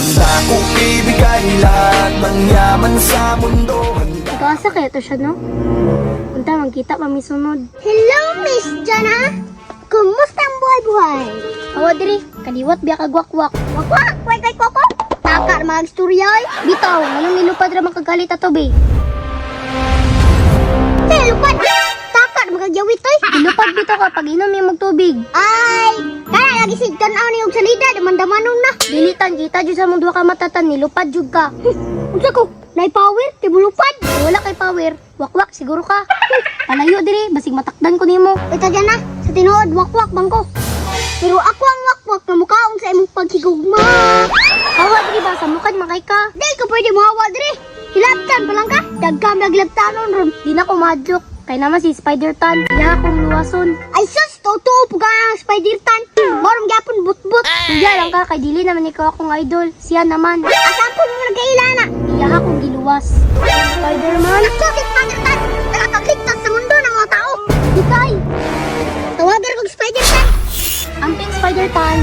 Handa kong ibigay lahat ng yaman sa mundo. Asa kaya to siya, no? Punta, magkita mamisunod. Hello, Miss Jana. Kumusta ang buhay-buhay? Awa diri, kaliwat biya ka gwak-gwak. Wakwak, kway kay Koko. Taka mga istorya ay. Bitaw, anong nilupad ra makagalit ato be? Hey, lupad. Taka magagyawit ay. Nilupad bitaw ka pag inom yung magtubig. Ay, kaya lagi si tanaw ni og salida damandamanon na. Dilitan kita jud sa mong duha ka matatan, nilupad jud ka. Unsa ko? Nay power, tibulupad. Wala kay power, wakwak siguro ka. Palayo diri, basig matakdan ko nimo. Ito dyan na, sa tinuod, wakwak bangko. Pero ako ang wakwak na mukhaong sa imong paghigugma. Awa diri ba sa mukad makay ka? Di ka pwede mahawa diri. Hilabtan pa lang ka. Dagkam naglabtanon ron. Di na ko madjok, kay naman si Spider-Tan, iya akong luwason. Ay sus, totoo po ka ang Spider-Tan. Morom gyapon but-but. Iya lang ka, kay dili naman ikaw akong idol. Siya naman, Asan po mo nagkailana? iya akong giluwas. Spider-Man, Ako si Spider-Tan. Nakakakligtas sa mundo ng mga tao. Ikay! Tawagan kong Spider-Tan. Amping Spider-Tan,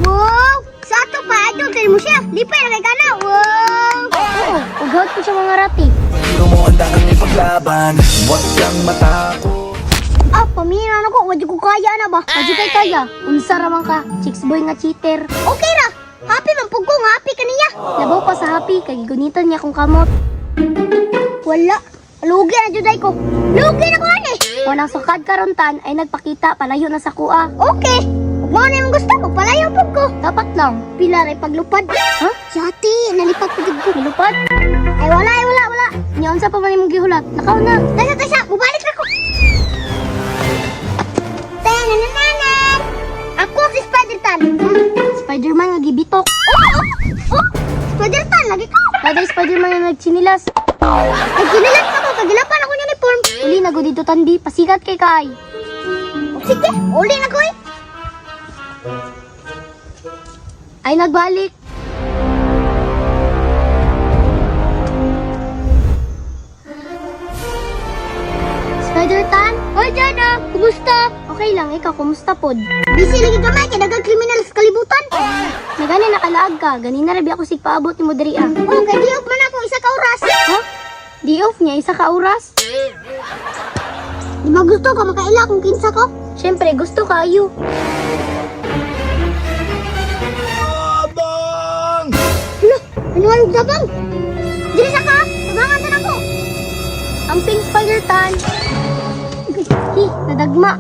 Wow! Sa ato pa, idol kayo mo siya. Lipay na kay kana. Wow! oo, ughot ko siya mga rati. Pero mo handa kang ipaglaban, huwag kang matakot. Ah, pamina na ko. Wadyo ko kaya na ba? Pwede kay kaya, unsa raman ka, chicks boy nga cheater. Okay ra. Happy man po kong happy ka niya. Labaw pa sa happy, kay gunitan niya kong kamot. Wala. Lugi na juday ko. Lugi na ko ani. Wanang sukad karon tan ay nagpakita palayo na sa kuha. Okay. Kung mo na yung gusto ko, palayo po ko. Dapat lang. Pila rin paglupad. Ha? Siyati, nalipad ko din ko. Nilupad? Ay wala. Nya unsa pa man imong gihulat? Nakaw na. Tasa, bubalik na ko. Tanananan. Ako si Spider-Tan. Spider-Man nga gibitok. Oh, Spider-Tan, lagi ko. Daday Spider-Man nga nagchinilas. Ay, ginilat ako. Kagilapan ako ng uniform. Uli na dito tandi, pasikat kay kay. Sige, uli na ko eh. Ay nagbalik. Spider-Tan? Hoy, Jana. Kumusta? Okay lang, ikaw kumusta pod? Busy lagi gamay kay dagang kriminal sa kalibutan. Nagani nakalaag ka, ganina rabi ako sig paabot ni mo diri ah. Oh, kay diop man ako isa ka oras. Ha? Di off niya isa ka oras? Di ba gusto ka makaila kung kinsa ko? Syempre gusto ka ayo. Abang! Ano ang dabang? Dili sa ka, tabangan na ako. Ang pink Spider-Tan. Hi, nadagma.